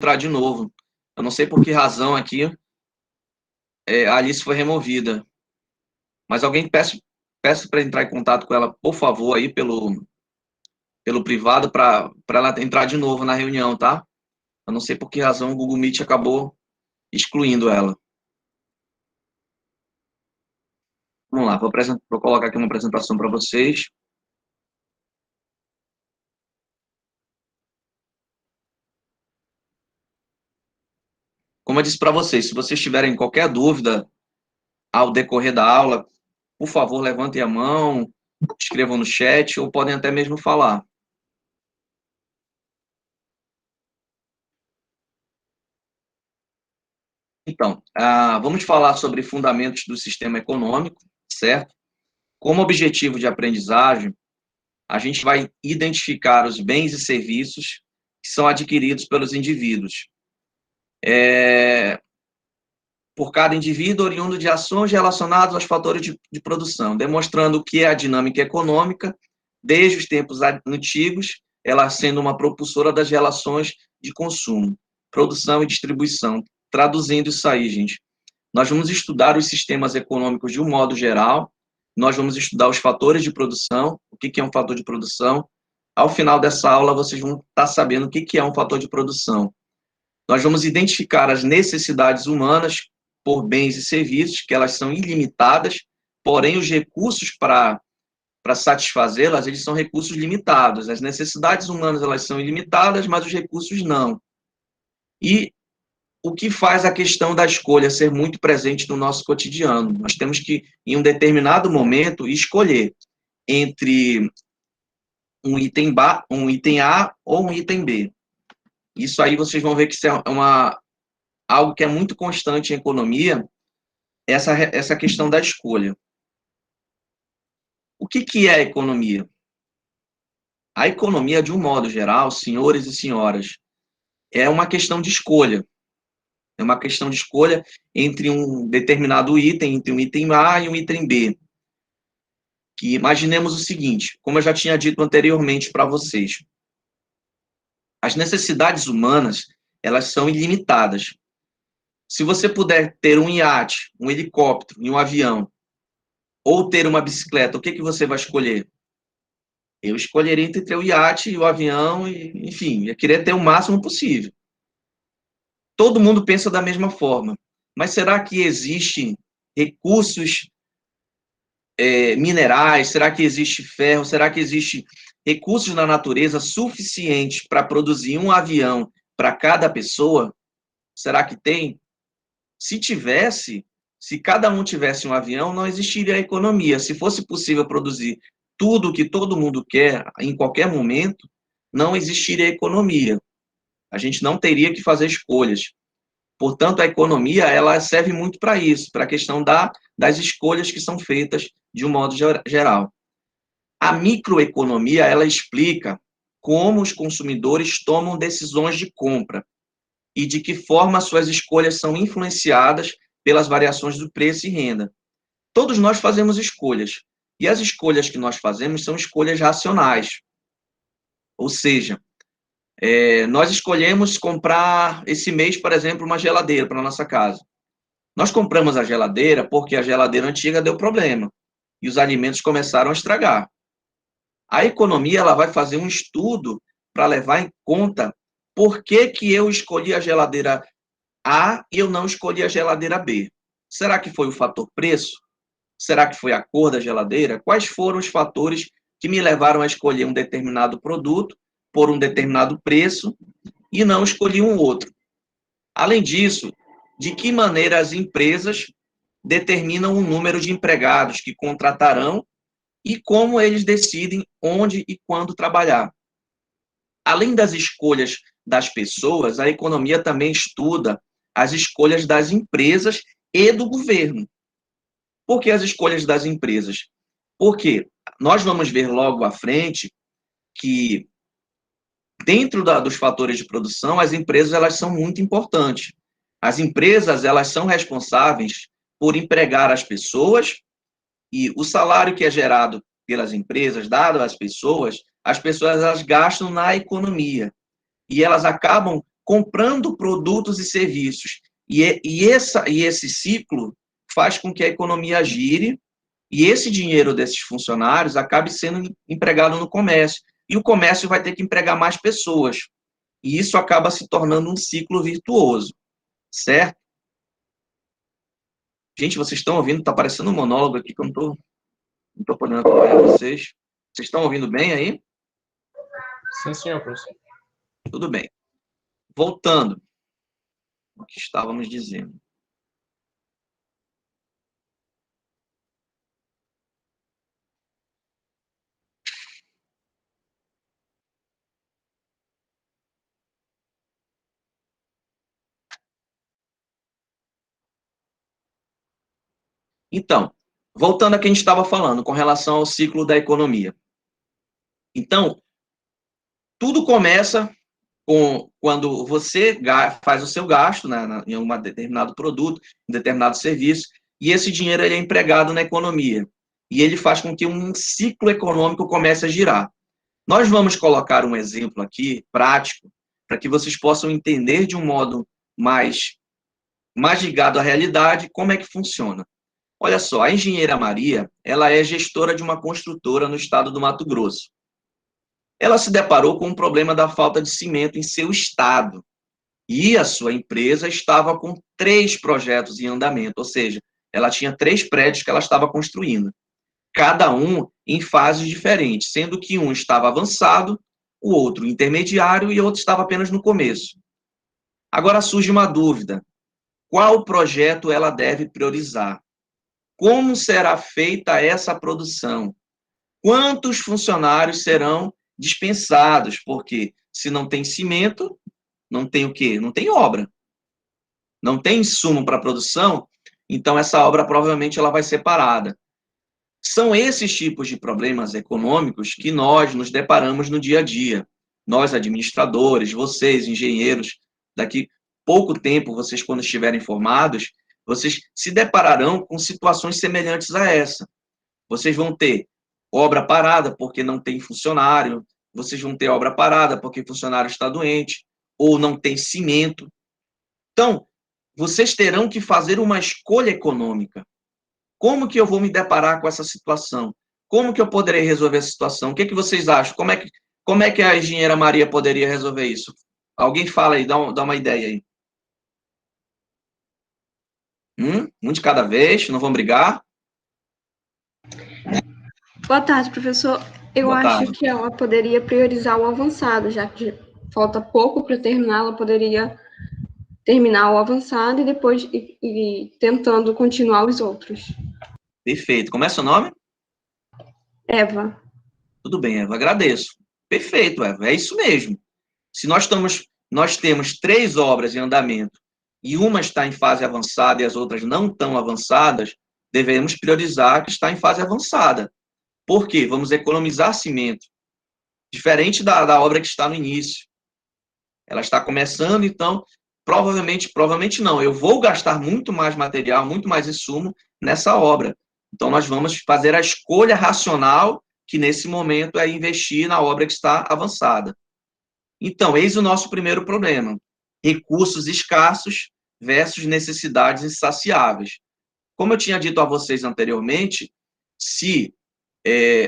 entrar de novo. Eu não sei por que razão aqui a Alice foi removida. Mas alguém peço para entrar em contato com ela, por favor, aí pelo privado, para ela entrar de novo na reunião, tá? Eu não sei por que razão o Google Meet acabou excluindo ela. Vamos lá, vou colocar aqui uma apresentação para vocês. Como eu disse para vocês, se vocês tiverem qualquer dúvida ao decorrer da aula, por favor, levantem a mão, escrevam no chat ou podem até mesmo falar. Então, vamos falar sobre fundamentos do sistema econômico, certo? Como objetivo de aprendizagem, a gente vai identificar os bens e serviços que são adquiridos pelos indivíduos. Por cada indivíduo, oriundo de ações relacionadas aos fatores de produção, demonstrando o que é a dinâmica econômica, desde os tempos antigos, ela sendo uma propulsora das relações de consumo, produção e distribuição. Traduzindo isso aí, gente, nós vamos estudar os sistemas econômicos de um modo geral, nós vamos estudar os fatores de produção, o que é um fator de produção. Ao final dessa aula, vocês vão estar sabendo o que é um fator de produção. Nós vamos identificar as necessidades humanas por bens e serviços, que elas são ilimitadas, porém os recursos para satisfazê-las, eles são recursos limitados. As necessidades humanas, elas são ilimitadas, mas os recursos não. E o que faz a questão da escolha ser muito presente no nosso cotidiano? Nós temos que, em um determinado momento, escolher entre um item A ou um item B. Isso aí vocês vão ver que isso é algo que é muito constante em economia, essa questão da escolha. O que é a economia? A economia, de um modo geral, senhores e senhoras, é uma questão de escolha. É uma questão de escolha entre um determinado item, entre um item A e um item B. Que imaginemos o seguinte, como eu já tinha dito anteriormente para vocês, as necessidades humanas, elas são ilimitadas. Se você puder ter um iate, um helicóptero e um avião, ou ter uma bicicleta, o que você vai escolher? Eu escolheria entre o iate e o avião, e, enfim, eu queria ter o máximo possível. Todo mundo pensa da mesma forma, mas será que existem recursos minerais? Será que existe ferro? Será que existe recursos na natureza suficientes para produzir um avião para cada pessoa? Será que tem? Se tivesse, se cada um tivesse um avião, não existiria economia. Se fosse possível produzir tudo o que todo mundo quer em qualquer momento, não existiria economia. A gente não teria que fazer escolhas. Portanto, a economia ela serve muito para isso, para a questão das escolhas que são feitas de um modo geral. A microeconomia ela explica como os consumidores tomam decisões de compra e de que forma suas escolhas são influenciadas pelas variações do preço e renda. Todos nós fazemos escolhas, e as escolhas que nós fazemos são escolhas racionais. Ou seja, nós escolhemos comprar esse mês, por exemplo, uma geladeira para a nossa casa. Nós compramos a geladeira porque a geladeira antiga deu problema e os alimentos começaram a estragar. A economia ela vai fazer um estudo para levar em conta por que eu escolhi a geladeira A e eu não escolhi a geladeira B. Será que foi o fator preço? Será que foi a cor da geladeira? Quais foram os fatores que me levaram a escolher um determinado produto por um determinado preço e não escolhi um outro? Além disso, de que maneira as empresas determinam o número de empregados que contratarão e como eles decidem onde e quando trabalhar? Além das escolhas das pessoas, a economia também estuda as escolhas das empresas e do governo. Por que as escolhas das empresas? Porque nós vamos ver logo à frente que dentro dos fatores de produção, as empresas elas são muito importantes. As empresas elas são responsáveis por empregar as pessoas e o salário que é gerado pelas empresas, dado às pessoas, as pessoas elas gastam na economia e elas acabam comprando produtos e serviços. E esse ciclo faz com que a economia gire e esse dinheiro desses funcionários acabe sendo empregado no comércio. E o comércio vai ter que empregar mais pessoas. E isso acaba se tornando um ciclo virtuoso, certo? Gente, vocês estão ouvindo? Está parecendo um monólogo aqui que eu não estou podendo acompanhar vocês. Vocês estão ouvindo bem aí? Sim, senhor, professor. Tudo bem. Voltando ao que estávamos dizendo. Então, voltando a que a gente estava falando, com relação ao ciclo da economia. Então, tudo começa quando você faz o seu gasto, né, em um determinado produto, em determinado serviço, e esse dinheiro ele é empregado na economia. E ele faz com que um ciclo econômico comece a girar. Nós vamos colocar um exemplo aqui, prático, para que vocês possam entender de um modo mais ligado à realidade como é que funciona. Olha só, a engenheira Maria, ela é gestora de uma construtora no estado do Mato Grosso. Ela se deparou com o problema da falta de cimento em seu estado. E a sua empresa estava com 3 projetos em andamento, ou seja, ela tinha 3 prédios que ela estava construindo. Cada um em fases diferentes, sendo que um estava avançado, o outro intermediário e o outro estava apenas no começo. Agora surge uma dúvida: qual projeto ela deve priorizar? Como será feita essa produção? Quantos funcionários serão dispensados? Porque se não tem cimento, não tem o quê? Não tem obra. Não tem insumo para a produção, então essa obra provavelmente ela vai ser parada. São esses tipos de problemas econômicos que nós nos deparamos no dia a dia. Nós, administradores, vocês, engenheiros, daqui pouco tempo, vocês, quando estiverem formados, vocês se depararão com situações semelhantes a essa. Vocês vão ter obra parada porque não tem funcionário, vocês vão ter obra parada porque o funcionário está doente, ou não tem cimento. Então, vocês terão que fazer uma escolha econômica. Como que eu vou me deparar com essa situação? Como que eu poderei resolver essa situação? O que vocês acham? Como é que a engenheira Maria poderia resolver isso? Alguém fala aí, dá uma ideia aí. Um de cada vez, não vão brigar? Boa tarde, professor. Eu Boa acho tarde. que ela poderia priorizar o avançado, já que falta pouco para terminar, ela poderia terminar o avançado e depois ir tentando continuar os outros. Perfeito. Como é seu nome? Eva. Tudo bem, Eva, agradeço. Perfeito, Eva, é isso mesmo. Se nós temos 3 obras em andamento e uma está em fase avançada e as outras não tão avançadas, devemos priorizar a que está em fase avançada. Por quê? Vamos economizar cimento. Diferente da obra que está no início. Ela está começando, então, provavelmente não, eu vou gastar muito mais material, muito mais insumo nessa obra. Então, nós vamos fazer a escolha racional, que nesse momento é investir na obra que está avançada. Então, eis o nosso primeiro problema: recursos escassos versus necessidades insaciáveis. Como eu tinha dito a vocês anteriormente, se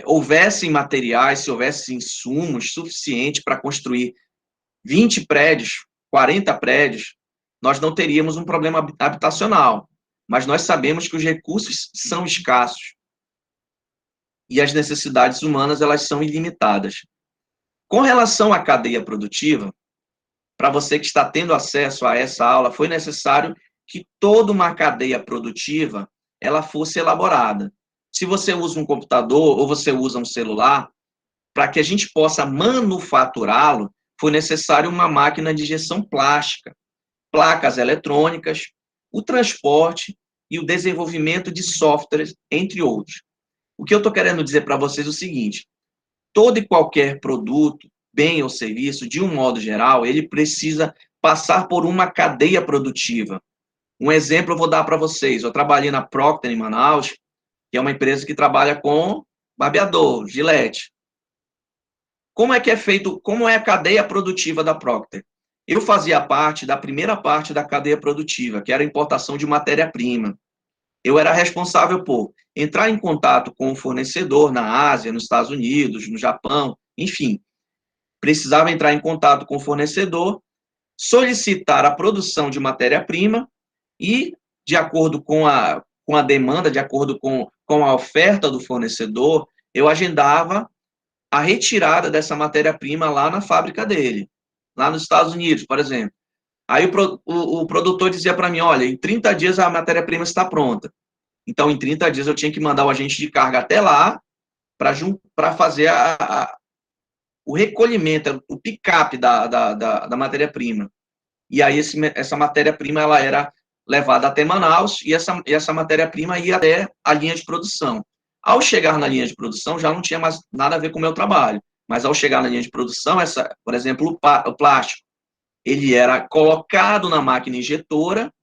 houvessem materiais, se houvesse insumos suficientes para construir 20 prédios, 40 prédios, nós não teríamos um problema habitacional. Mas nós sabemos que os recursos são escassos e as necessidades humanas elas são ilimitadas. Com relação à cadeia produtiva, para você que está tendo acesso a essa aula, foi necessário que toda uma cadeia produtiva ela fosse elaborada. Se você usa um computador ou você usa um celular, para que a gente possa manufaturá-lo, foi necessário uma máquina de injeção plástica, placas eletrônicas, o transporte e o desenvolvimento de softwares, entre outros. O que eu estou querendo dizer para vocês é o seguinte: todo e qualquer produto, bem ou serviço, de um modo geral, ele precisa passar por uma cadeia produtiva. Um exemplo eu vou dar para vocês. Eu trabalhei na Procter, em Manaus, que é uma empresa que trabalha com barbeador, Gillette. Como é que é feito, como é a cadeia produtiva da Procter? Eu fazia parte da primeira parte da cadeia produtiva, que era a importação de matéria-prima. Eu era responsável por entrar em contato com o fornecedor na Ásia, nos Estados Unidos, no Japão, enfim. Precisava entrar em contato com o fornecedor, solicitar a produção de matéria-prima e, de acordo com a demanda, de acordo com a oferta do fornecedor, eu agendava a retirada dessa matéria-prima lá na fábrica dele, lá nos Estados Unidos, por exemplo. Aí o produtor dizia para mim, olha, em 30 dias a matéria-prima está pronta. Então, em 30 dias eu tinha que mandar o agente de carga até lá para fazer o recolhimento, o pick-up da matéria-prima. E aí essa matéria-prima ela era levada até Manaus e essa matéria-prima ia até a linha de produção. Ao chegar na linha de produção, já não tinha mais nada a ver com o meu trabalho. Mas ao chegar na linha de produção, por exemplo, o plástico, ele era colocado na máquina injetora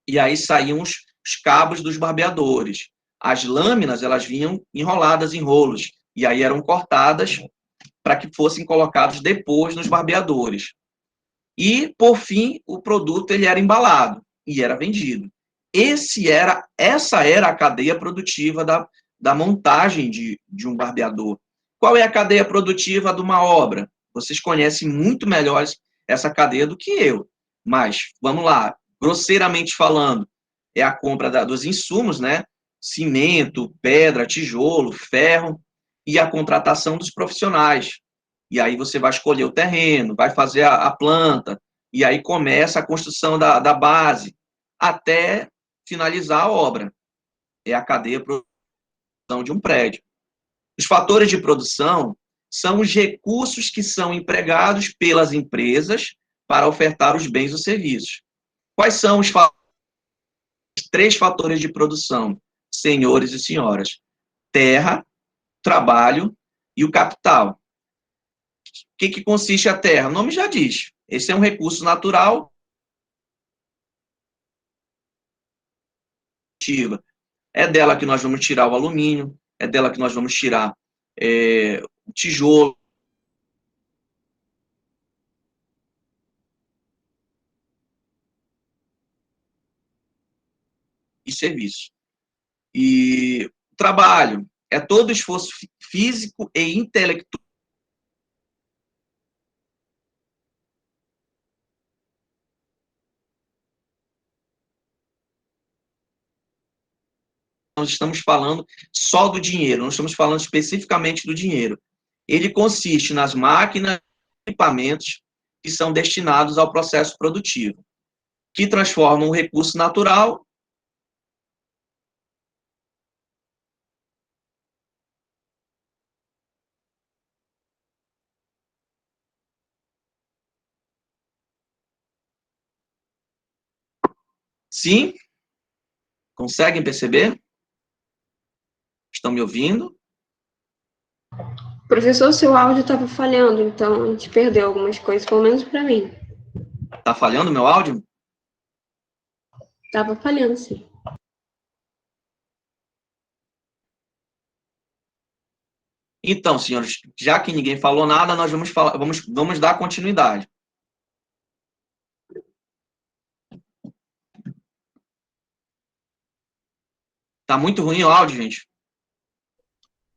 e aí saíam os cabos dos barbeadores. As lâminas, elas vinham enroladas em rolos e aí eram cortadas para que fossem colocados depois nos barbeadores. E, por fim, o produto ele era embalado e era vendido. Essa era a cadeia produtiva da montagem de um barbeador. Qual é a cadeia produtiva de uma obra? Vocês conhecem muito melhor essa cadeia do que eu. Mas, vamos lá, grosseiramente falando, é a compra dos insumos, né? Cimento, pedra, tijolo, ferro, e a contratação dos profissionais. E aí você vai escolher o terreno, vai fazer a planta, e aí começa a construção da base, até finalizar a obra. É a cadeia de produção de um prédio. Os fatores de produção são os recursos que são empregados pelas empresas para ofertar os bens ou serviços. Quais são os 3 fatores de produção, senhores e senhoras? Terra, trabalho e o capital. O que consiste a terra? O nome já diz. Esse é um recurso natural. É dela que nós vamos tirar o alumínio, é dela que nós vamos tirar o tijolo. E serviço. E trabalho é todo esforço físico e intelectual. Nós estamos falando só do dinheiro, não estamos falando especificamente do dinheiro. Ele consiste nas máquinas e equipamentos que são destinados ao processo produtivo, que transformam o recurso natural. Sim? Conseguem perceber? Estão me ouvindo? Professor, seu áudio estava falhando, então a gente perdeu algumas coisas, pelo menos para mim. Está falhando meu áudio? Estava falhando, sim. Então, senhores, já que ninguém falou nada, nós vamos dar continuidade. Tá muito ruim o áudio, gente.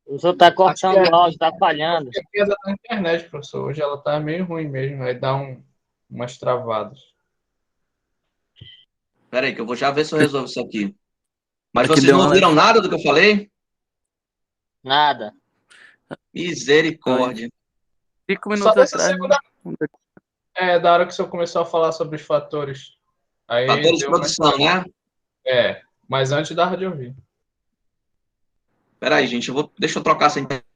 O senhor está cortando o áudio, está falhando. É queda da internet, professor. Hoje ela está meio ruim mesmo, vai dar umas travadas. Espera aí, que eu vou já ver se eu resolvo isso aqui. Mas Aqui vocês deu não uma ouviram nada do que eu falei? Nada. Misericórdia. 5 Só minutos dessa atrás. segunda. Da hora que o senhor começou a falar sobre os fatores. Aí Fatores de deu produção, né? mas antes da de ouvir. Espera aí, gente, deixa eu trocar essa internet.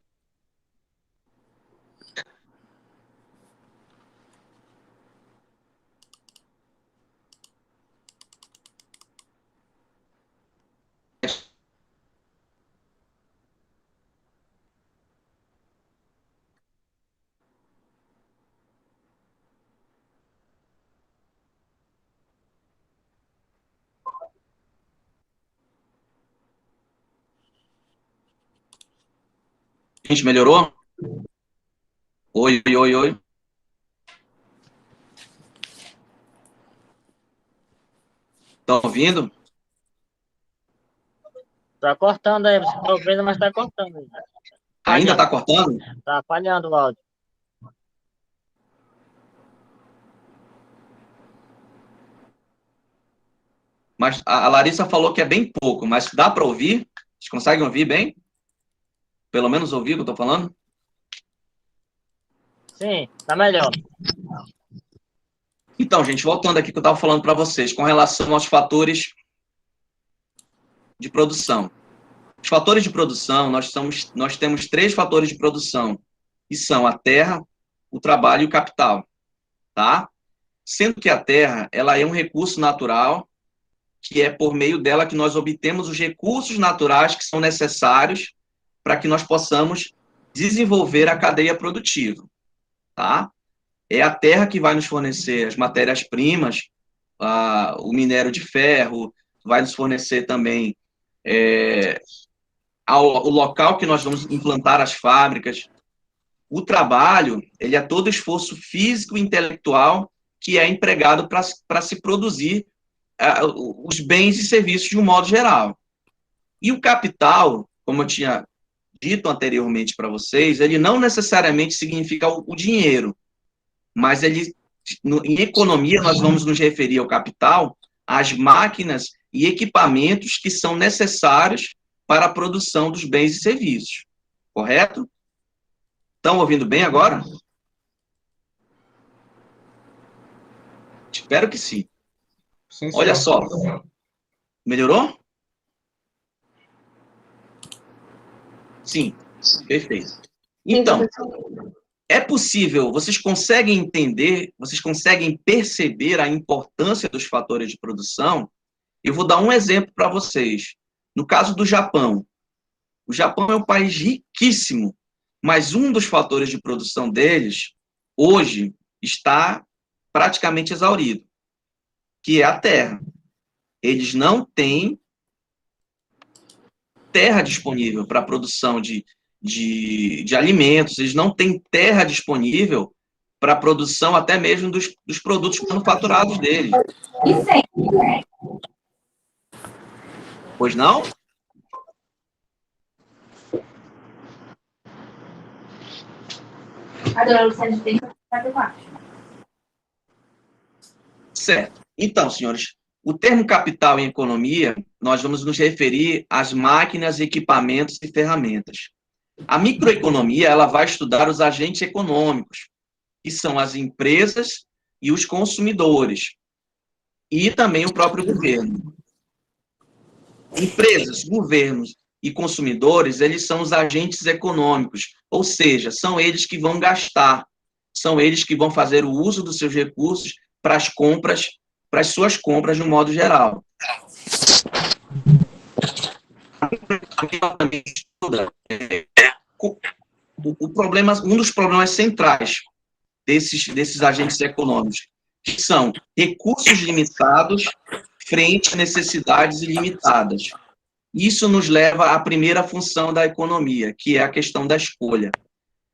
Gente, melhorou? Oi, oi, oi. Estão ouvindo? Tá cortando aí, você tá ouvindo, mas tá cortando aí. Ainda está cortando? Tá falhando o áudio. Mas a Larissa falou que é bem pouco, mas dá para ouvir? Vocês conseguem ouvir bem? Pelo menos ouvir o que eu estou falando? Sim, tá melhor. Então, gente, voltando aqui que eu estava falando para vocês, com relação aos fatores de produção. Os fatores de produção, nós temos 3 fatores de produção, que são a terra, o trabalho e o capital, tá? Sendo que a terra, ela é um recurso natural, que é por meio dela que nós obtemos os recursos naturais que são necessários para que nós possamos desenvolver a cadeia produtiva, tá? É a terra que vai nos fornecer as matérias-primas, o minério de ferro, vai nos fornecer também o local que nós vamos implantar as fábricas. O trabalho, ele é todo esforço físico e intelectual que é empregado para se produzir os bens e serviços de um modo geral. E o capital, como eu tinha dito anteriormente para vocês, ele não necessariamente significa o dinheiro, mas em economia nós vamos nos referir ao capital, às máquinas e equipamentos que são necessários para a produção dos bens e serviços. Correto? Estão ouvindo bem agora? Espero que sim. Sim, Olha só. Melhorou? Sim, perfeito. Então, é possível, vocês conseguem entender, vocês conseguem perceber a importância dos fatores de produção? Eu vou dar um exemplo para vocês. No caso do Japão, o Japão é um país riquíssimo, mas um dos fatores de produção deles, hoje, está praticamente exaurido, que é a terra. Eles não têm terra disponível para a produção de alimentos, eles não têm terra disponível para a produção até mesmo dos produtos manufaturados deles. Pois não? Certo. Então, senhores, o termo capital em economia, nós vamos nos referir às máquinas, equipamentos e ferramentas. A microeconomia, ela vai estudar os agentes econômicos, que são as empresas e os consumidores, e também o próprio governo. Empresas, governos e consumidores, eles são os agentes econômicos, ou seja, são eles que vão gastar, são eles que vão fazer o uso dos seus recursos para as compras, para as suas compras de um modo geral. O problema, um dos problemas centrais desses agentes econômicos, que são recursos limitados frente a necessidades ilimitadas. Isso nos leva à primeira função da economia, que é a questão da escolha.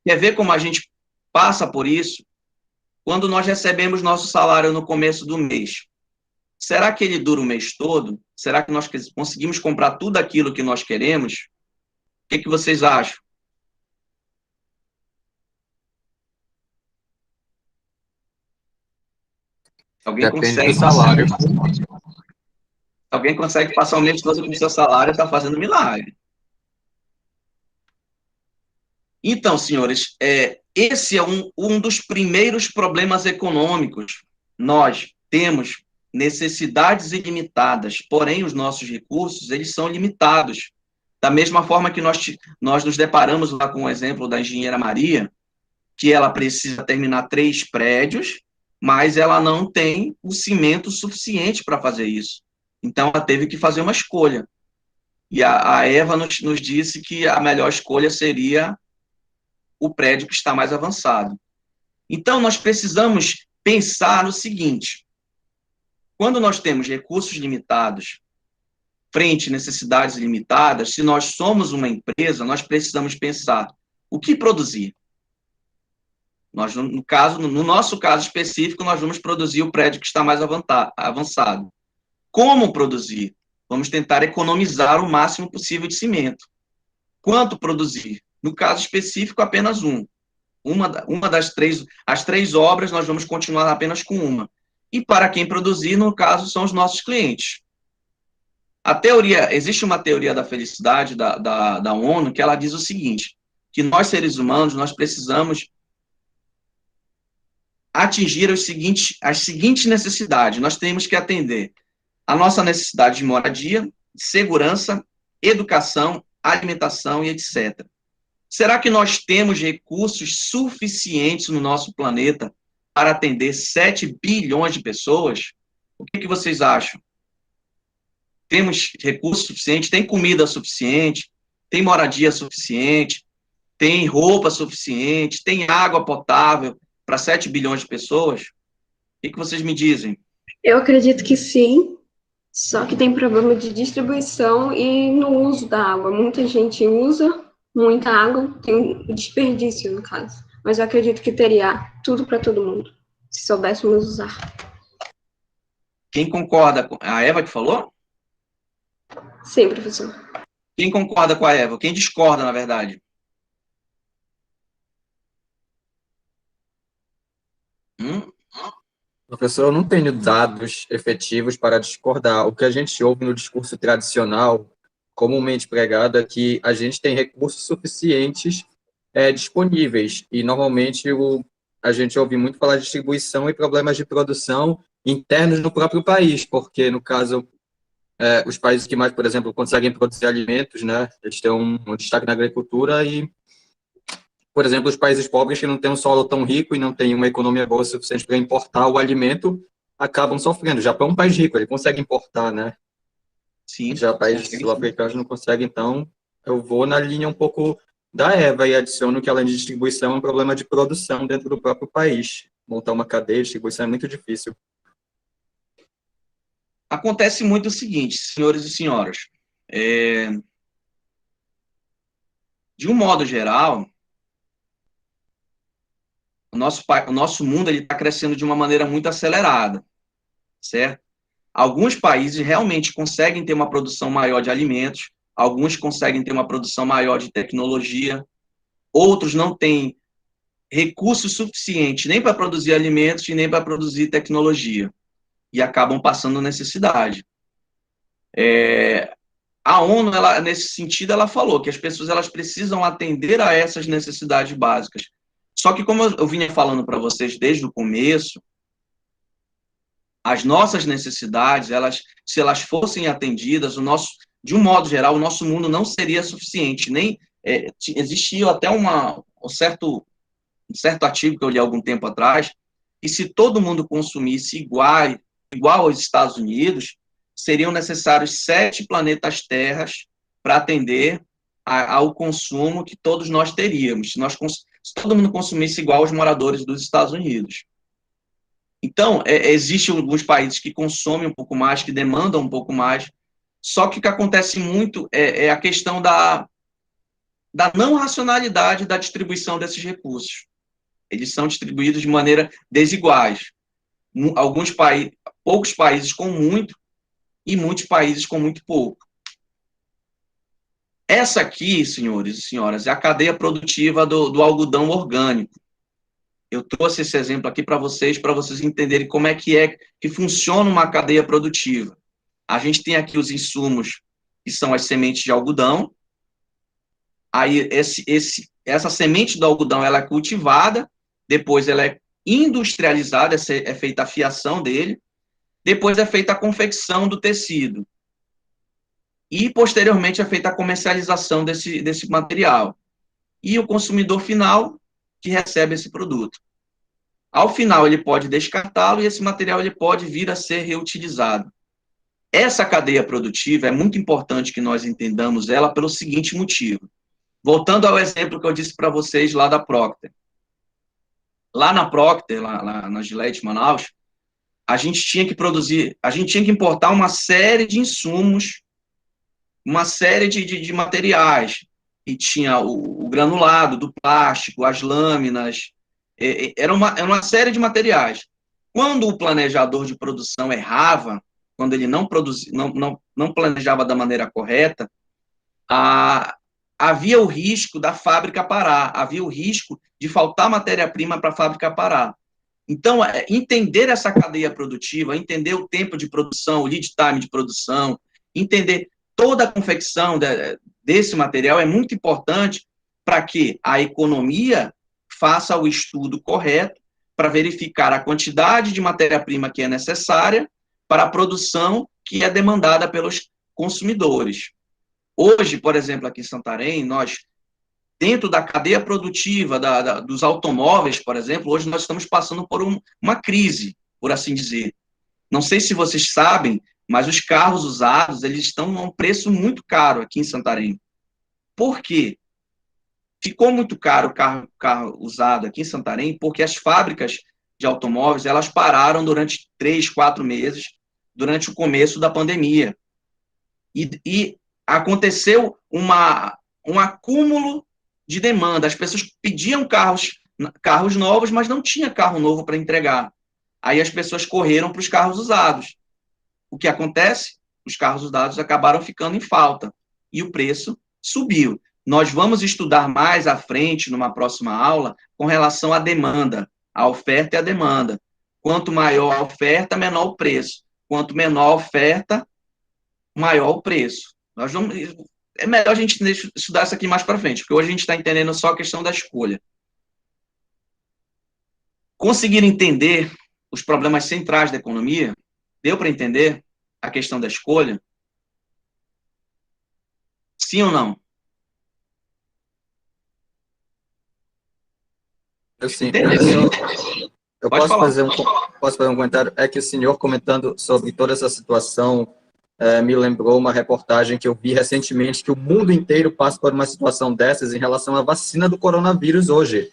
Quer ver como a gente passa por isso? Quando nós recebemos nosso salário no começo do mês, será que ele dura o mês todo? Será que nós conseguimos comprar tudo aquilo que nós queremos? O que vocês acham? Depende do salário. Alguém consegue passar o mês todo com o seu salário, está fazendo milagre. Então, senhores, esse é um dos primeiros problemas econômicos. Nós temos necessidades ilimitadas, porém os nossos recursos, eles são limitados. Da mesma forma que nós nos deparamos lá com o exemplo da engenheira Maria, que ela precisa terminar 3 prédios, mas ela não tem o cimento suficiente para fazer isso. Então, ela teve que fazer uma escolha. E a Eva nos disse que a melhor escolha seria o prédio que está mais avançado. Então, nós precisamos pensar no seguinte: quando nós temos recursos limitados, frente a necessidades limitadas, se nós somos uma empresa, nós precisamos pensar o que produzir. Nós, no nosso caso específico, nós vamos produzir o prédio que está mais avançado. Como produzir? Vamos tentar economizar o máximo possível de cimento. Quanto produzir? No caso específico, apenas um. Uma das três, as 3 obras, nós vamos continuar apenas com uma. E para quem produzir, no caso, são os nossos clientes. Existe uma teoria da felicidade da ONU que ela diz o seguinte, que nós, seres humanos, nós precisamos atingir as seguintes necessidades. Nós temos que atender a nossa necessidade de moradia, segurança, educação, alimentação e etc. Será que nós temos recursos suficientes no nosso planeta para atender 7 bilhões de pessoas? O que vocês acham? Temos recursos suficientes? Tem comida suficiente? Tem moradia suficiente? Tem roupa suficiente? Tem água potável para 7 bilhões de pessoas? O que vocês me dizem? Eu acredito que sim, só que tem problema de distribuição e no uso da água. Muita gente usa muita água, tem desperdício, no caso. Mas eu acredito que teria tudo para todo mundo, se soubéssemos usar. Quem concorda com a Eva que falou? Sim, professor. Quem concorda com a Eva? Quem discorda, na verdade? Professor, eu não tenho dados efetivos para discordar. O que a gente ouve no discurso tradicional, comumente pregado, é que a gente tem recursos suficientes disponíveis. E, normalmente, a gente ouve muito falar de distribuição e problemas de produção internos no próprio país, porque, no caso, os países que mais, por exemplo, conseguem produzir alimentos, né, eles têm um destaque na agricultura e, por exemplo, os países pobres que não têm um solo tão rico e não têm uma economia boa o suficiente para importar o alimento, acabam sofrendo. O Japão é um país rico, ele consegue importar, né? Sim. Já países sul-africanos não conseguem, então eu vou na linha um pouco da Eva e adiciono que, além de distribuição, é um problema de produção dentro do próprio país. Montar uma cadeia de distribuição é muito difícil. Acontece muito o seguinte, senhores e senhoras, de um modo geral, o nosso mundo está crescendo de uma maneira muito acelerada, certo? Alguns países realmente conseguem ter uma produção maior de alimentos, alguns conseguem ter uma produção maior de tecnologia, outros não têm recursos suficientes nem para produzir alimentos e nem para produzir tecnologia, e acabam passando necessidade. A ONU, nesse sentido, ela falou que as pessoas elas precisam atender a essas necessidades básicas. Só que, como eu vinha falando para vocês desde o começo, as nossas necessidades, se elas fossem atendidas, de um modo geral, o nosso mundo não seria suficiente. Existia até um certo artigo que eu li há algum tempo atrás, que se todo mundo consumisse igual aos Estados Unidos, seriam necessários 7 planetas Terras para atender ao consumo que todos nós teríamos, se todo mundo consumisse igual aos moradores dos Estados Unidos. Então, existem alguns países que consomem um pouco mais, que demandam um pouco mais, só que o que acontece muito é a questão da não racionalidade da distribuição desses recursos. Eles são distribuídos de maneira desiguais. Poucos países com muito e muitos países com muito pouco. Essa aqui, senhores e senhoras, é a cadeia produtiva do algodão orgânico. Eu trouxe esse exemplo aqui para vocês entenderem como é que funciona uma cadeia produtiva. A gente tem aqui os insumos, que são as sementes de algodão. Aí, essa semente do algodão ela é cultivada, depois ela é industrializada, é feita a fiação dele, depois é feita a confecção do tecido. E, posteriormente, é feita a comercialização desse material. E o consumidor final que recebe esse produto. Ao final, ele pode descartá-lo e esse material ele pode vir a ser reutilizado. Essa cadeia produtiva é muito importante que nós entendamos ela pelo seguinte motivo. Voltando ao exemplo que eu disse para vocês lá da Procter. Lá na Procter, lá na Gillette, Manaus, a gente tinha que importar uma série de insumos, uma série de materiais. E tinha o granulado do plástico, as lâminas, era uma série de materiais. Quando o planejador de produção errava, quando ele não produzia, não planejava da maneira correta, havia o risco da fábrica parar, havia o risco de faltar matéria-prima para a fábrica parar. Então, entender essa cadeia produtiva, entender o tempo de produção, o lead time de produção, entender toda a confecção desse material é muito importante para que a economia faça o estudo correto para verificar a quantidade de matéria-prima que é necessária para a produção que é demandada pelos consumidores. Hoje, por exemplo, aqui em Santarém, nós, dentro da cadeia produtiva dos automóveis, por exemplo, hoje nós estamos passando por uma crise, por assim dizer. Não sei se vocês sabem, mas os carros usados, eles estão a um preço muito caro aqui em Santarém. Por quê? Ficou muito caro o carro usado aqui em Santarém, porque as fábricas de automóveis, elas pararam durante 3, 4 meses, durante o começo da pandemia. E aconteceu um acúmulo de demanda. As pessoas pediam carros novos, mas não tinha carro novo para entregar. Aí as pessoas correram para os carros usados. O que acontece? Os carros usados acabaram ficando em falta e o preço subiu. Nós vamos estudar mais à frente, numa próxima aula, com relação à demanda, a oferta e a demanda. Quanto maior a oferta, menor o preço. Quanto menor a oferta, maior o preço. É melhor a gente estudar isso aqui mais para frente, porque hoje a gente está entendendo só a questão da escolha. Conseguir entender os problemas centrais da economia, deu para entender a questão da escolha? Sim ou não? Sim. Eu Pode falar. posso fazer um comentário? É que o senhor comentando sobre toda essa situação me lembrou uma reportagem que eu vi recentemente, que o mundo inteiro passa por uma situação dessas em relação à vacina do coronavírus hoje.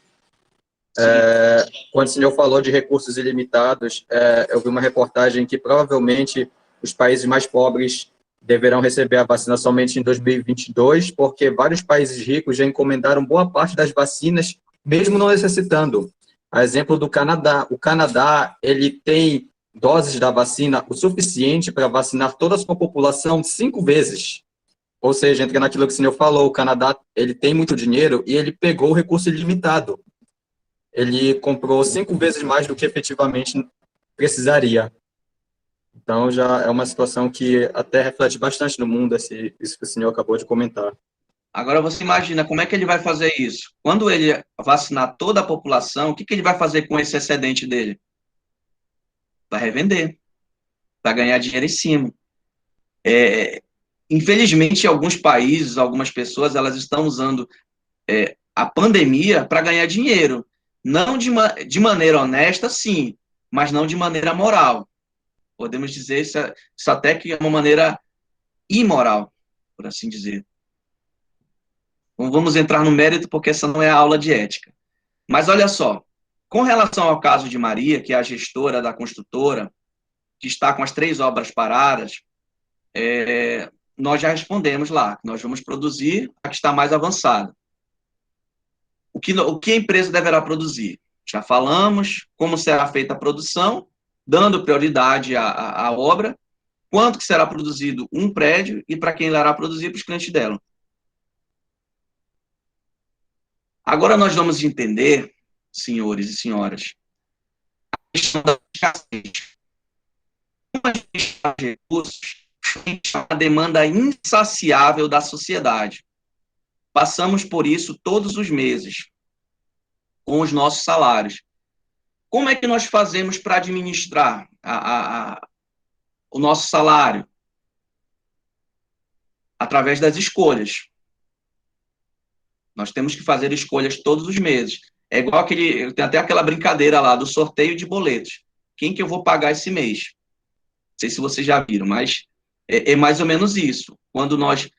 Quando o senhor falou de recursos ilimitados, eu vi uma reportagem que provavelmente os países mais pobres deverão receber a vacina somente em 2022, porque vários países ricos já encomendaram boa parte das vacinas, mesmo não necessitando. A exemplo do Canadá. O Canadá, ele tem doses da vacina o suficiente para vacinar toda a sua população 5 vezes. Ou seja, entra naquilo que o senhor falou, o Canadá, ele tem muito dinheiro e ele pegou o recurso ilimitado. Ele comprou 5 vezes mais do que efetivamente precisaria. Então, já é uma situação que até reflete bastante no mundo, isso que o senhor acabou de comentar. Agora, você imagina como é que ele vai fazer isso? Quando ele vacinar toda a população, o que ele vai fazer com esse excedente dele? Vai revender, vai ganhar dinheiro em cima. Infelizmente, em alguns países, algumas pessoas, elas estão usando a pandemia para ganhar dinheiro. Não de maneira honesta, sim, mas não de maneira moral. Podemos dizer isso até que é uma maneira imoral, por assim dizer. Não vamos entrar no mérito, porque essa não é a aula de ética. Mas olha só, com relação ao caso de Maria, que é a gestora da construtora, que está com as 3 obras paradas, nós já respondemos lá, nós vamos produzir a que está mais avançada. O que a empresa deverá produzir? Já falamos como será feita a produção, dando prioridade à obra, quanto que será produzido um prédio e para quem irá produzir para os clientes dela. Agora nós vamos entender, senhores e senhoras, a questão da escassez. Como a gente está de recursos frente a uma demanda insaciável da sociedade. Passamos por isso todos os meses, com os nossos salários. Como é que nós fazemos para administrar o nosso salário? Através das escolhas. Nós temos que fazer escolhas todos os meses. É igual tem até aquela brincadeira lá do sorteio de boletos. Quem que eu vou pagar esse mês? Não sei se vocês já viram, mas é mais ou menos isso. Quando nós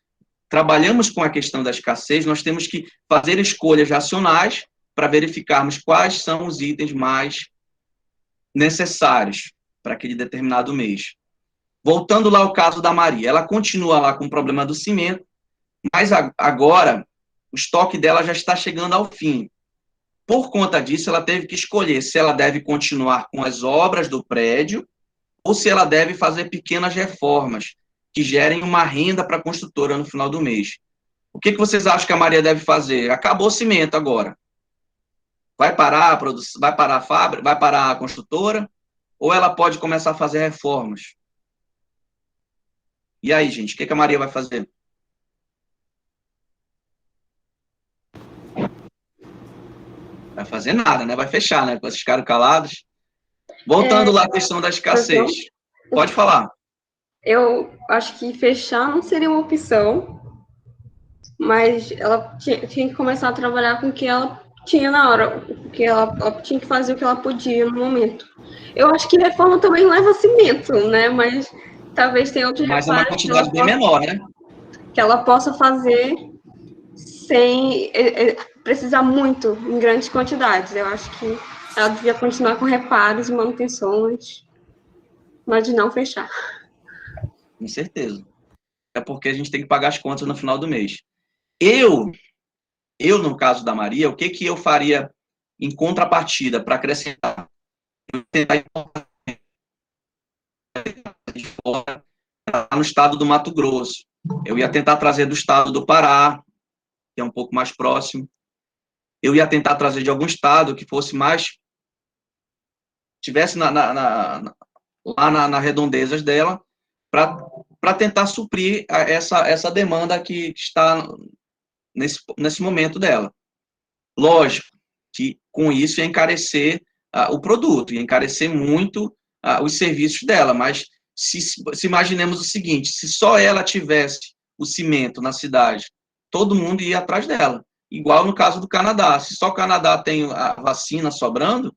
trabalhamos com a questão da escassez, nós temos que fazer escolhas racionais para verificarmos quais são os itens mais necessários para aquele determinado mês. Voltando lá ao caso da Maria, ela continua lá com o problema do cimento, mas agora o estoque dela já está chegando ao fim. Por conta disso, ela teve que escolher se ela deve continuar com as obras do prédio ou se ela deve fazer pequenas reformas que gerem uma renda para a construtora no final do mês. O que vocês acham que a Maria deve fazer? Acabou o cimento agora. Vai parar a produção, vai parar a fábrica, vai parar a construtora, ou ela pode começar a fazer reformas? E aí, gente, o que a Maria vai fazer? Vai fazer nada, né? Vai fechar, né? Com esses caras calados. Voltando lá à questão da escassez. Pode falar. Eu acho que fechar não seria uma opção, mas ela tinha que começar a trabalhar com o que ela tinha na hora, porque ela tinha que fazer o que ela podia no momento. Eu acho que reforma também leva cimento, né? Mas talvez tenha outros Mas é uma quantidade bem menor, né? Que ela possa fazer sem precisar muito, em grandes quantidades. Eu acho que ela devia continuar com reparos e manutenções, mas de não fechar. Com certeza. É porque a gente tem que pagar as contas no final do mês. Eu no caso da Maria, o que eu faria em contrapartida para acrescentar? Eu tentar no estado do Mato Grosso. Eu ia tentar trazer do estado do Pará, que é um pouco mais próximo. Eu ia tentar trazer de algum estado que fosse mais... tivesse lá nas redondezas dela, para tentar suprir essa demanda que está nesse momento dela. Lógico que com isso ia encarecer o produto, ia encarecer muito os serviços dela, mas se imaginemos o seguinte, se só ela tivesse o cimento na cidade, todo mundo ia atrás dela. Igual no caso do Canadá, se só o Canadá tem a vacina sobrando,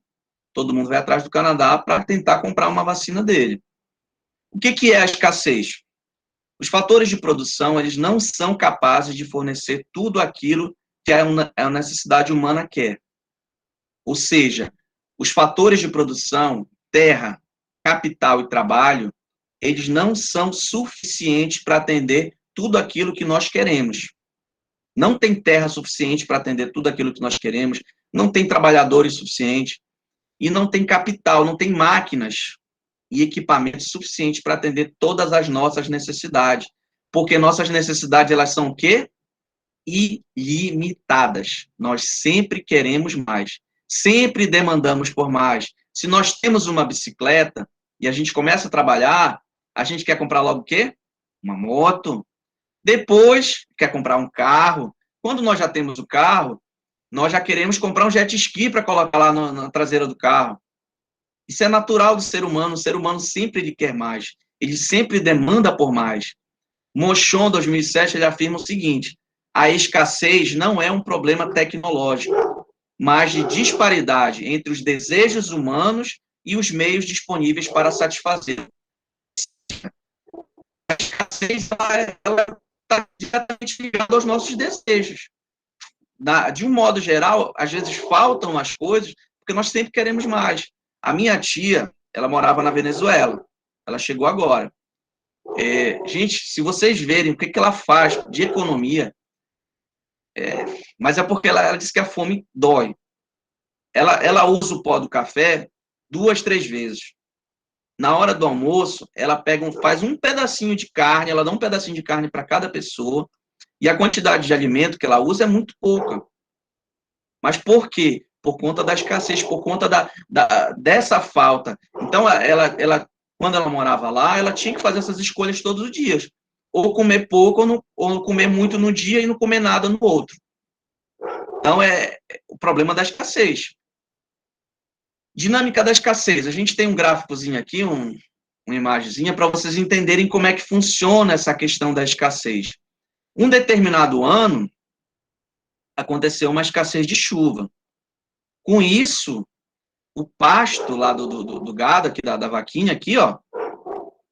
todo mundo vai atrás do Canadá para tentar comprar uma vacina dele. O que é a escassez? Os fatores de produção, eles não são capazes de fornecer tudo aquilo que a necessidade humana quer. Ou seja, os fatores de produção, terra, capital e trabalho, eles não são suficientes para atender tudo aquilo que nós queremos. Não tem terra suficiente para atender tudo aquilo que nós queremos, não tem trabalhadores suficientes, e não tem capital, não tem máquinas e equipamentos suficientes para atender todas as nossas necessidades. Porque nossas necessidades, elas são o quê? Ilimitadas. Nós sempre queremos mais. Sempre demandamos por mais. Se nós temos uma bicicleta e a gente começa a trabalhar, a gente quer comprar logo o quê? Uma moto. Depois, quer comprar um carro. Quando nós já temos o carro, nós já queremos comprar um jet ski para colocar lá na traseira do carro. Isso é natural do ser humano. O ser humano sempre ele quer mais. Ele sempre demanda por mais. Mochon, 2007, ele afirma o seguinte: a escassez não é um problema tecnológico, mas de disparidade entre os desejos humanos e os meios disponíveis para satisfazer. A escassez ela está diretamente ligada aos nossos desejos. De um modo geral, às vezes faltam as coisas, porque nós sempre queremos mais. A minha tia, ela morava na Venezuela. Ela chegou agora. Gente, se vocês verem o que ela faz de economia, mas é porque ela disse que a fome dói. Ela usa o pó do café 2, 3 vezes. Na hora do almoço, ela faz um pedacinho de carne, ela dá um pedacinho de carne para cada pessoa, e a quantidade de alimento que ela usa é muito pouca. Mas por quê? Por conta da escassez, por conta dessa falta. Então, quando ela morava lá, ela tinha que fazer essas escolhas todos os dias. Ou comer pouco, ou comer muito no dia e não comer nada no outro. Então, é o problema da escassez. Dinâmica da escassez. A gente tem um gráficozinho aqui, uma imagenzinha, para vocês entenderem como é que funciona essa questão da escassez. Um determinado ano, aconteceu uma escassez de chuva. Com isso, o pasto lá do gado, aqui da vaquinha, aqui, ó,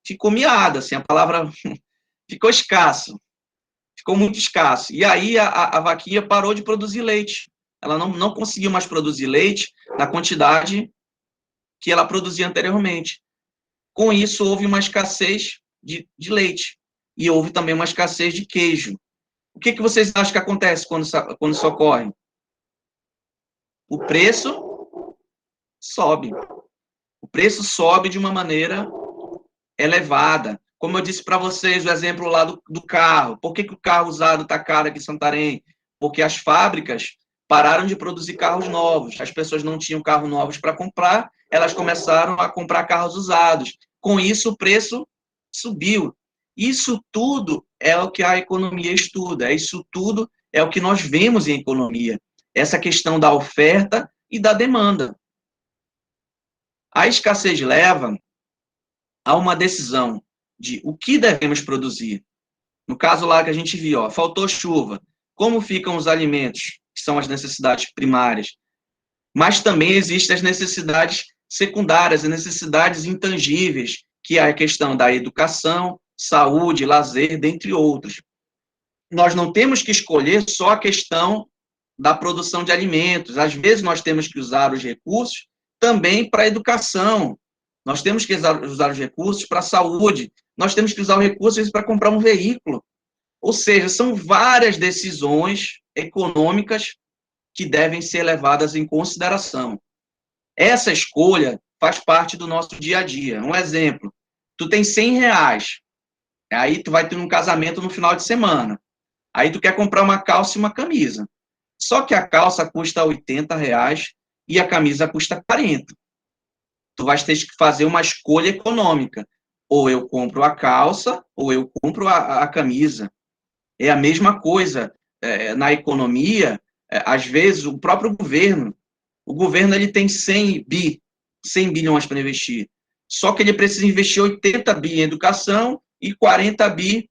ficou miado, assim, a palavra ficou escasso. Ficou muito escasso. E aí a vaquinha parou de produzir leite. Ela não conseguiu mais produzir leite na quantidade que ela produzia anteriormente. Com isso, houve uma escassez de leite. E houve também uma escassez de queijo. O que vocês acham que acontece quando isso ocorre? O preço sobe. O preço sobe de uma maneira elevada. Como eu disse para vocês, o exemplo lá do carro. Por que o carro usado está caro aqui em Santarém? Porque as fábricas pararam de produzir carros novos. As pessoas não tinham carros novos para comprar, elas começaram a comprar carros usados. Com isso, o preço subiu. Isso tudo é o que a economia estuda, isso tudo é o que nós vemos em economia. Essa questão da oferta e da demanda. A escassez leva a uma decisão de o que devemos produzir. No caso lá que a gente viu, ó, faltou chuva. Como ficam os alimentos, que são as necessidades primárias? Mas também existem as necessidades secundárias, as necessidades intangíveis, que é a questão da educação, saúde, lazer, dentre outros. Nós não temos que escolher só a questão da produção de alimentos. Às vezes nós temos que usar os recursos também para a educação. Nós temos que usar os recursos para a saúde. Nós temos que usar os recursos para comprar um veículo. Ou seja, são várias decisões econômicas que devem ser levadas em consideração. Essa escolha faz parte do nosso dia a dia. Um exemplo, tu tem R$100, aí tu vai ter um casamento no final de semana, aí tu quer comprar uma calça e uma camisa. Só que a calça custa R$80 e a camisa custa 40. Tu vais ter que fazer uma escolha econômica. Ou eu compro a calça, ou eu compro a camisa. É a mesma coisa na economia. Às vezes, o próprio governo, ele tem 100 bilhões para investir. Só que ele precisa investir 80 bi em educação e 40 bi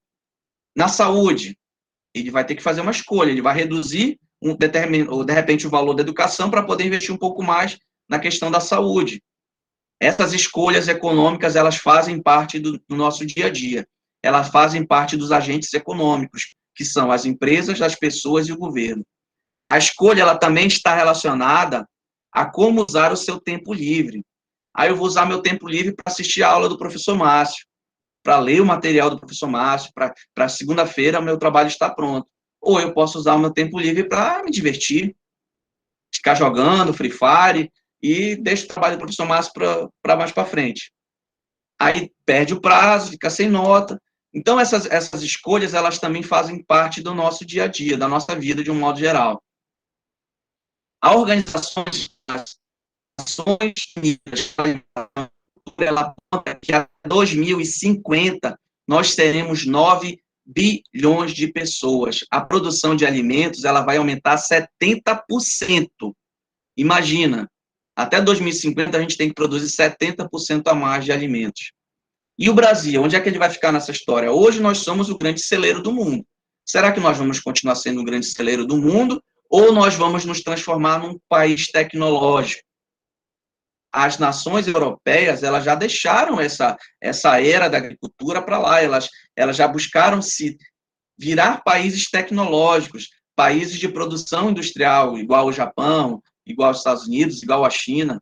na saúde. Ele vai ter que fazer uma escolha, ele vai reduzir de repente o valor da educação para poder investir um pouco mais na questão da saúde. Essas escolhas econômicas, elas fazem parte do nosso dia a dia. Elas fazem parte dos agentes econômicos, que são as empresas, as pessoas e o governo. A escolha, ela também está relacionada a como usar o seu tempo livre. Aí eu vou usar meu tempo livre para assistir a aula do professor Márcio, para ler o material do professor Márcio, para segunda-feira o meu trabalho está pronto. Ou eu posso usar o meu tempo livre para me divertir, ficar jogando Free Fire, e deixa o trabalho do professor Márcio para mais para frente. Aí perde o prazo, fica sem nota. Então, essas escolhas, elas também fazem parte do nosso dia a dia, da nossa vida, de um modo geral. A Organização das Nações Unidas, ela aponta que até 2050 nós teremos 9 bilhões de pessoas. A produção de alimentos, ela vai aumentar 70%. Imagina, até 2050 a gente tem que produzir 70% a mais de alimentos. E o Brasil, onde é que ele vai ficar nessa história? Hoje nós somos o grande celeiro do mundo. Será que nós vamos continuar sendo o grande celeiro do mundo ou nós vamos nos transformar num país tecnológico? As nações europeias, elas já deixaram essa era da agricultura para lá, elas já buscaram se virar países tecnológicos, países de produção industrial, igual o Japão, igual aos Estados Unidos, igual à China.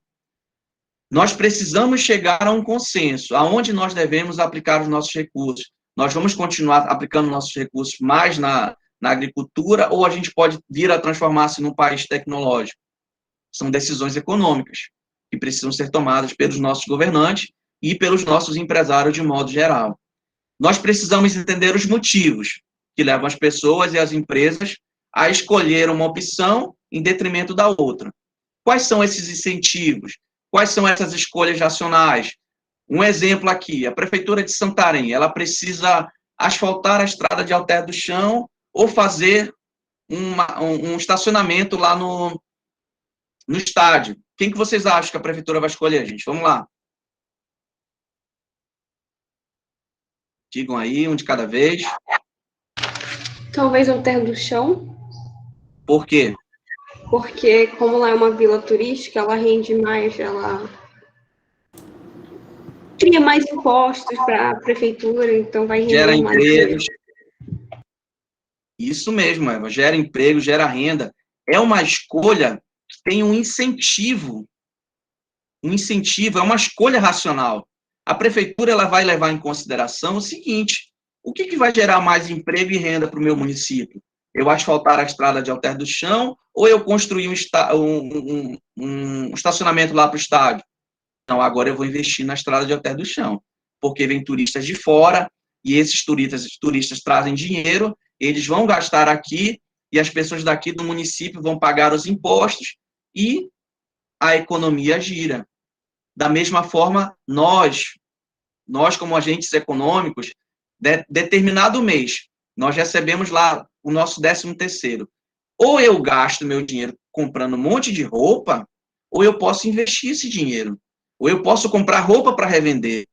Nós precisamos chegar a um consenso, aonde nós devemos aplicar os nossos recursos. Nós vamos continuar aplicando nossos recursos mais na agricultura ou a gente pode vir a transformar-se num país tecnológico? São decisões econômicas que precisam ser tomadas pelos nossos governantes e pelos nossos empresários de modo geral. Nós precisamos entender os motivos que levam as pessoas e as empresas a escolher uma opção em detrimento da outra. Quais são esses incentivos? Quais são essas escolhas racionais? Um exemplo aqui, a Prefeitura de Santarém, ela precisa asfaltar a estrada de Alter do Chão ou fazer um estacionamento lá no estádio. Quem que vocês acham que a Prefeitura vai escolher, gente? Vamos lá. Digam aí, um de cada vez. Talvez Alter do Chão. Por quê? Porque, como lá é uma vila turística, ela rende mais, ela cria mais impostos para a prefeitura, então vai render Gera mais empregos. Isso mesmo, Eva. Gera emprego, gera renda. É uma escolha que tem um incentivo. Um incentivo, é uma escolha racional. A prefeitura ela vai levar em consideração o seguinte: o que vai gerar mais emprego e renda para o meu município? Eu asfaltar a estrada de Alter do Chão ou eu construir um estacionamento lá para o estádio? Não, agora eu vou investir na estrada de Alter do Chão. porque vem turistas de fora, e esses turistas trazem dinheiro, eles vão gastar aqui, e as pessoas daqui do município vão pagar os impostos, e a economia gira. Da mesma forma, nós como agentes econômicos, determinado mês, nós recebemos lá o nosso 13º. Ou eu gasto meu dinheiro comprando um monte de roupa, ou eu posso investir esse dinheiro. Ou eu posso comprar roupa para revender.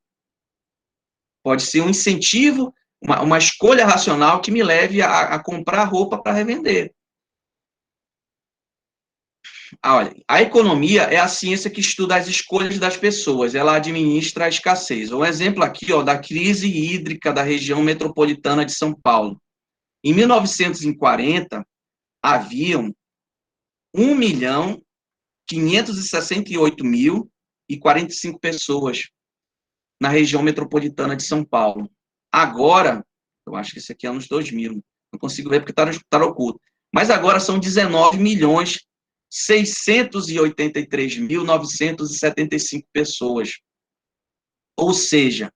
Pode ser um incentivo, uma escolha racional que me leve a comprar roupa para revender. Olha, a economia é a ciência que estuda as escolhas das pessoas, ela administra a escassez. Um exemplo aqui, da crise hídrica da região metropolitana de São Paulo. Em 1940, haviam 1.568.045 pessoas na região metropolitana de São Paulo. Agora, eu acho que esse aqui é anos 2000, não consigo ver porque está oculto, mas agora são 19.683.975 pessoas. Ou seja,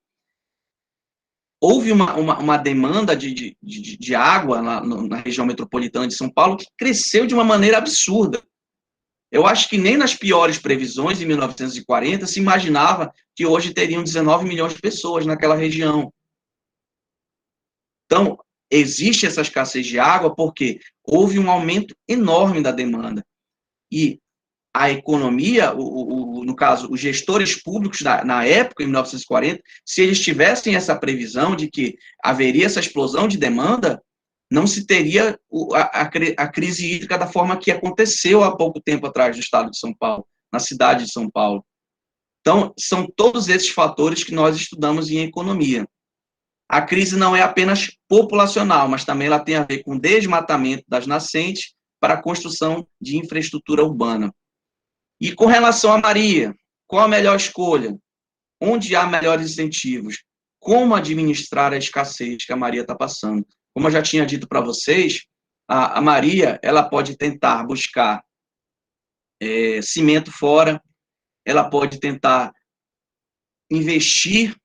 houve uma demanda de água na região metropolitana de São Paulo que cresceu de uma maneira absurda. Eu acho que nem nas piores previsões, em 1940, se imaginava que hoje teriam 19 milhões de pessoas naquela região. Então, existe essa escassez de água porque houve um aumento enorme da demanda. E a economia, no caso, os gestores públicos na época, em 1940, se eles tivessem essa previsão de que haveria essa explosão de demanda, não se teria a crise hídrica da forma que aconteceu há pouco tempo atrás no estado de São Paulo, na cidade de São Paulo. Então, são todos esses fatores que nós estudamos em economia. A crise não é apenas populacional, mas também ela tem a ver com desmatamento das nascentes para a construção de infraestrutura urbana. E com relação a Maria, qual a melhor escolha? Onde há melhores incentivos? Como administrar a escassez que a Maria está passando? Como eu já tinha dito para vocês, a Maria ela pode tentar buscar cimento fora, ela pode tentar investir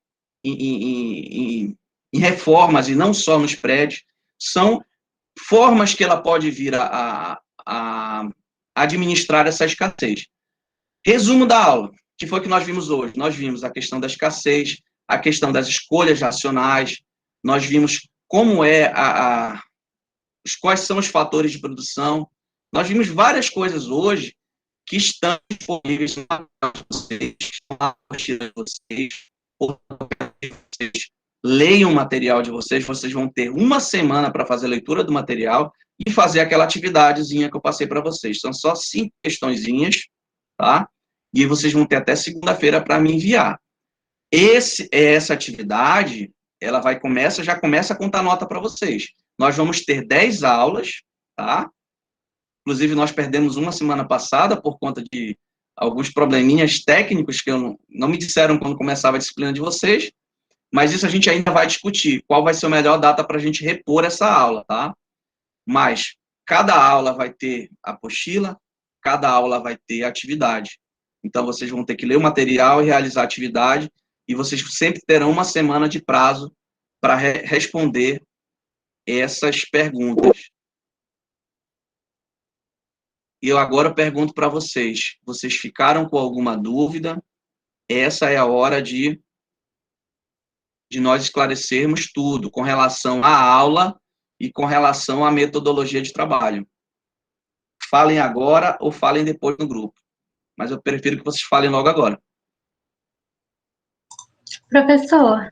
em reformas e não só nos prédios. São formas que ela pode vir a administrar essa escassez. Resumo da aula, que foi o que nós vimos hoje. Nós vimos a questão da escassez, a questão das escolhas racionais, nós vimos como quais são os fatores de produção. Nós vimos várias coisas hoje que estão disponíveis na apostila de vocês, leiam o material de vocês vão ter uma semana para fazer a leitura do material e fazer aquela atividadezinha que eu passei para vocês. São só 5 questõezinhas, tá? E vocês vão ter até segunda-feira para me enviar. Essa atividade, ela já começa a contar nota para vocês. Nós vamos ter 10 aulas, tá? Inclusive, nós perdemos uma semana passada por conta de alguns probleminhas técnicos que não me disseram quando começava a disciplina de vocês, mas isso a gente ainda vai discutir. Qual vai ser a melhor data para a gente repor essa aula, tá? Mas cada aula vai ter apostila, cada aula vai ter atividade. Então, vocês vão ter que ler o material e realizar a atividade, e vocês sempre terão uma semana de prazo para responder essas perguntas. E eu agora pergunto para vocês, vocês ficaram com alguma dúvida? Essa é a hora de nós esclarecermos tudo com relação à aula e com relação à metodologia de trabalho. Falem agora ou falem depois no grupo. Mas eu prefiro que vocês falem logo agora. Professor,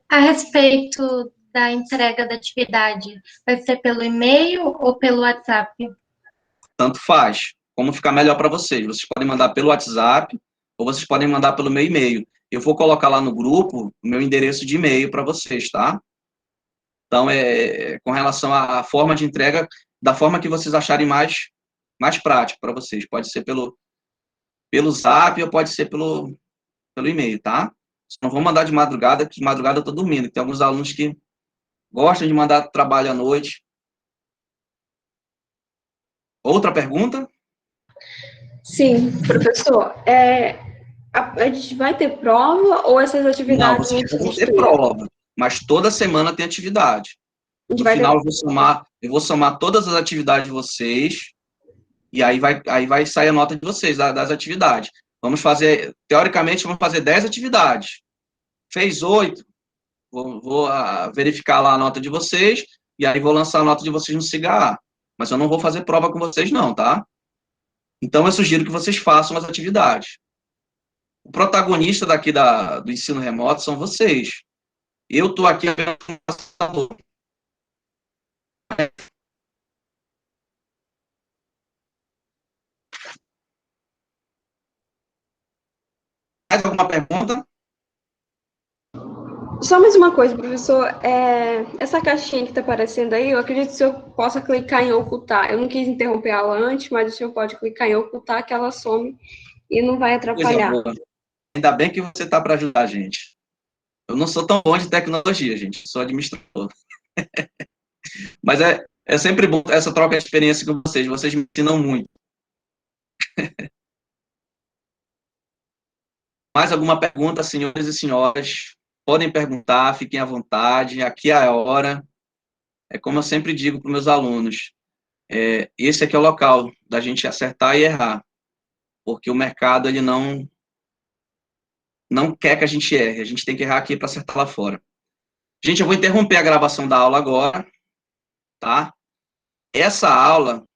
a respeito da entrega da atividade, vai ser pelo e-mail ou pelo WhatsApp? Tanto faz. Como ficar melhor para vocês. Vocês podem mandar pelo WhatsApp ou vocês podem mandar pelo meu e-mail. Eu vou colocar lá no grupo o meu endereço de e-mail para vocês, tá? Então, com relação à forma de entrega, da forma que vocês acharem mais prático para vocês. Pode ser pelo Zap ou pode ser pelo e-mail, tá? Não vou mandar de madrugada, que de madrugada eu estou dormindo. Tem alguns alunos que gostam de mandar trabalho à noite. Outra pergunta? Sim, professor. A gente vai ter prova ou essas Não, atividades vocês vão vão ser ter prova, mas toda semana tem atividade. A gente No vai final, ter... eu vou somar todas as atividades de vocês, e aí vai sair a nota de vocês, das atividades. Vamos fazer, teoricamente, vamos fazer 10 atividades. Fez 8, vou verificar lá a nota de vocês, e aí vou lançar a nota de vocês no SIGA. Mas eu não vou fazer prova com vocês, não, tá? Então, eu sugiro que vocês façam as atividades. O protagonista daqui do ensino remoto são vocês. Eu estou aqui... Mais alguma pergunta? Só mais uma coisa, professor. Essa caixinha que está aparecendo aí, eu acredito que o senhor possa clicar em ocultar. Eu não quis interromper a aula antes, mas o senhor pode clicar em ocultar, que ela some e não vai Coisa atrapalhar. boa. Ainda bem que você está para ajudar a gente. Eu não sou tão bom de tecnologia, gente. Sou administrador. Mas é sempre bom essa troca de experiência com vocês. Vocês me ensinam muito. Mais alguma pergunta, senhores e senhoras? Podem perguntar, fiquem à vontade. Aqui é a hora. É como eu sempre digo para os meus alunos. Esse aqui é o local da gente acertar e errar. Porque o mercado, ele não quer que a gente erre. A gente tem que errar aqui para acertar lá fora. Gente, eu vou interromper a gravação da aula agora, tá? Essa aula